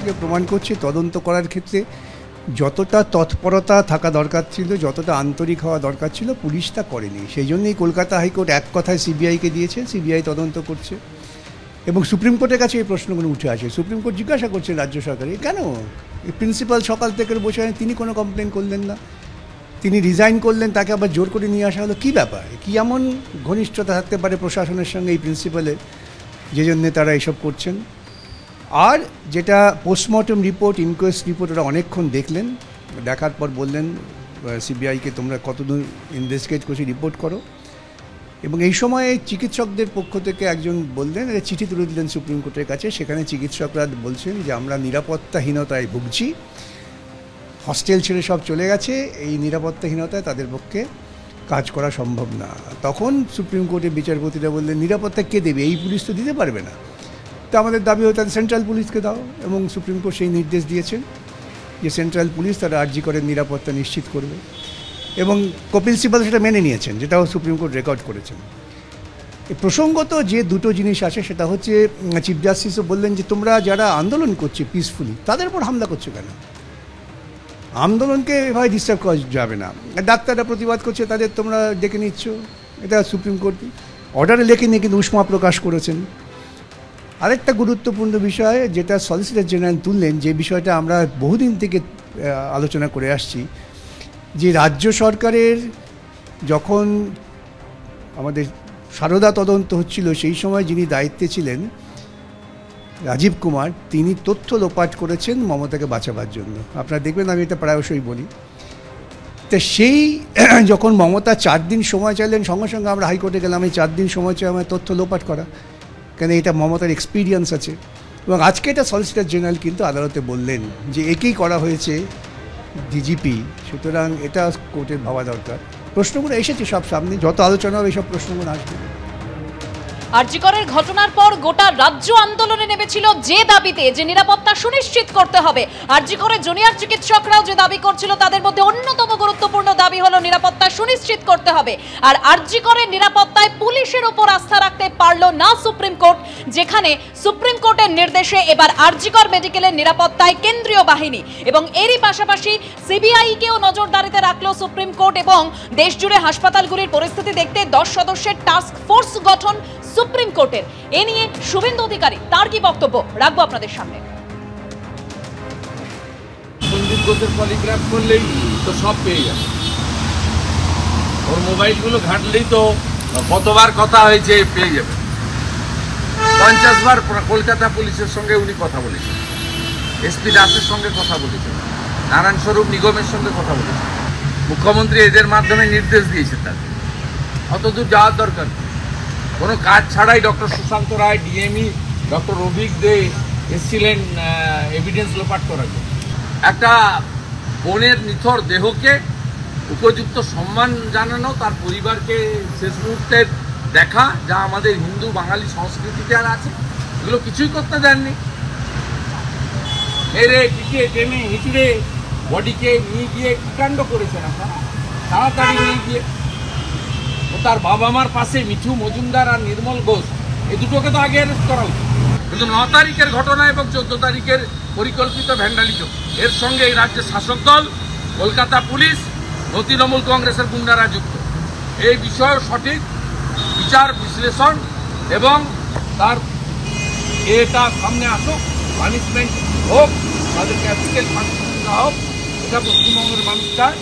থেকে প্রমাণ করছে তদন্ত করার ক্ষেত্রে যতটা তৎপরতা থাকা দরকার ছিল, যতটা আন্তরিক হওয়া দরকার ছিল, পুলিশ তা করেনি। সেই জন্যই কলকাতা হাইকোর্ট এক কথায় সিবিআইকে দিয়েছে, সিবিআই তদন্ত করছে এবং সুপ্রিম কোর্টের কাছে এই প্রশ্নগুলো উঠে আসে। সুপ্রিম কোর্ট জিজ্ঞাসা করছে রাজ্য সরকারকে, কেন প্রিন্সিপাল সকাল থেকে বসে তিনি কোনো কমপ্লেন করলেন না, তিনি রিজাইন করলেন, তাকে আবার জোর করে নিয়ে আসা হলো, কী ব্যাপার, কী এমন ঘনিষ্ঠতা থাকতে পারে প্রশাসনের সঙ্গে এই প্রিন্সিপালের, যে জন্যে তারা এসব করছেন। আর যেটা পোস্টমর্টম রিপোর্ট, ইনকোয়েস্ট রিপোর্ট, ওরা অনেকক্ষণ দেখলেন, দেখার পর বললেন সিবিআইকে তোমরা কতদূর ইনভেস্টিগেট করছি রিপোর্ট করো। এবং এই সময়ে চিকিৎসকদের পক্ষ থেকে একজন বললেন, চিঠি তুলে দিলেন সুপ্রিম কোর্টের কাছে। সেখানে চিকিৎসকরা বলছেন যে আমরা নিরাপত্তাহীনতায় ভুগছি, হস্টেল ছেড়ে সব চলে গেছে, এই নিরাপত্তাহীনতায় তাদের পক্ষে কাজ করা সম্ভব না। তখন সুপ্রিম কোর্টের বিচারপতিরা বললেন নিরাপত্তা কে দেবে, এই পুলিশ তো দিতে পারবে না, তো আমাদের দাবি হতো সেন্ট্রাল পুলিশকে দাও। এবং সুপ্রিম কোর্ট সেই নির্দেশ দিয়েছেন যে সেন্ট্রাল পুলিশ তারা আরজি করের নিরাপত্তা নিশ্চিত করবে এবং কপিল সিবাল সেটা মেনে নিয়েছেন, যেটাও সুপ্রিম কোর্ট রেকর্ড করেছেন। প্রসঙ্গত যে দুটো জিনিস আছে সেটা হচ্ছে চিফ জাস্টিসও বললেন যে তোমরা যারা আন্দোলন করছে পিসফুলি তাদের উপর হামলা করছো কেন, আন্দোলনকে এভাবে ডিস্টার্ব করা যাবে না। ডাক্তাররা প্রতিবাদ করছে, তাদের তোমরা ডেকে নিচ্ছ, এটা সুপ্রিম কোর্ট অর্ডারে লেখে নিয়ে কিন্তু উষ্মা প্রকাশ করেছেন। আরেকটা গুরুত্বপূর্ণ বিষয় যেটা সলিসিটর জেনারেল তুললেন, যে বিষয়টা আমরা বহুদিন থেকে আলোচনা করে আসছি, যে রাজ্য সরকারের যখন আমাদের সারদা তদন্ত হচ্ছিল সেই সময় যিনি দায়িত্বে ছিলেন রাজীব কুমার, তিনি তথ্য লোপাট করেছেন মমতাকে বাঁচাবার জন্য। আপনারা দেখবেন আমি এটা প্রায়শই বলি। তো সেই যখন মমতা 4 দিন সময় চাইলেন, সঙ্গে সঙ্গে আমরা হাইকোর্টে গেলাম, এই 4 দিন সময় চাই আমার তথ্য লোপাট করা, কেন এটা মমতার এক্সপিরিয়েন্স আছে। এবং আজকে এটা সলিসিটর জেনারেল কিন্তু আদালতে বললেন যে একেই করা হয়েছে ডিজিপি, সুতরাং এটা কোর্টের ভাবা দরকার। প্রশ্নগুলো এসেছে সব সামনে, যত আলোচনা হবে এইসব প্রশ্নগুলো আসবে। আরজিকরের ঘটনার পর গোটা রাজ্য আন্দোলনে নেমেছিল যে দাবিতে যে নিরাপত্তা সুনিশ্চিত করতে হবে। আরজিকরের জুনিয়র চিকিৎসকরাও যে দাবি করছিল তাদের মধ্যে অন্যতম গুরুত্বপূর্ণ দাবি হলো নিরাপত্তা সুনিশ্চিত করতে হবে। আর আরজিকরের নিরাপত্তায় পুলিশের উপর আস্থা রাখতে পারল না সুপ্রিম কোর্ট, যেখানে সুপ্রিম কোর্টের নির্দেশে এবার আরজিকর মেডিকেলের নিরাপত্তায় কেন্দ্রীয় বাহিনী এবং এরই পাশাপাশি সিবিআইকেও নজরদারিতে রাখলো সুপ্রিম কোর্ট এবং দেশজুড়ে হাসপাতালগুলির পরিস্থিতি দেখতে 10 সদস্যের টাস্ক ফোর্স গঠন সুপ্রিম কোর্টের। এ নিয়ে শুভেন্দু অধিকারী তার কি বক্তব্য রাখবো আপনাদের সামনে। সন্দীপ ঘোষের পলিগ্রাফ করলেই তো সব পেয়ে যাবে, ওর মোবাইলগুলো ঘাটলেই তো কতবার কথা হয়েছে পেয়ে যাবে। 50 বার কলকাতা পুলিশের সঙ্গে উনি কথা বলেছেন, এসপি দাসের সঙ্গে কথা বলেছেন, নারায়ণ স্বরূপ নিগমের সঙ্গে কথা বলেছেন, মুখ্যমন্ত্রী এদের মাধ্যমে নির্দেশ দিয়েছেন তাদের। অতদূর যাওয়ার দরকার, কোনো কাজ ছাড়াই ডক্টর সুশান্ত রায়, ডিএমই ডক্টর অভিক দে এসেছিলেন এভিডেন্স লোপাট করার জন্য। একটা বোনের নিথর দেহকে উপযুক্ত সম্মান জানানো, তার পরিবারকে শেষ মুহূর্তের দেখা, যা আমাদের হিন্দু বাঙালি সংস্কৃতিতে আর আছে, এগুলো কিছুই করতে দেননি। মেরে পিটিয়ে টেনে হিঁচড়ে বডিকে নিয়ে গিয়ে কী কাণ্ড করেছেন আপনারা, তাড়াতাড়ি নিয়ে গিয়ে। ও তার বাবা মার পাশে মিঠু মজুমদার আর নির্মল ঘোষ, এই দুটোকে তো আগে অ্যারেস্ট করা উচিত। কিন্তু 9 তারিখের ঘটনা এবং 14 তারিখের পরিকল্পিত ভ্যান্ডালিজম, এর সঙ্গে এই রাজ্যের শাসক দল, কলকাতা পুলিশ, তৃণমূল কংগ্রেসের গুন্ডারা যুক্ত। এই বিষয়ে সঠিক বিচার বিশ্লেষণ এবং তার এটা সামনে আসুক, পানিশমেন্ট হোক, তাদেরকে অ্যাপ্লিকেল পানিশমেন্ট দেওয়া হোক, এটা পশ্চিমবঙ্গের মানুষ চায়।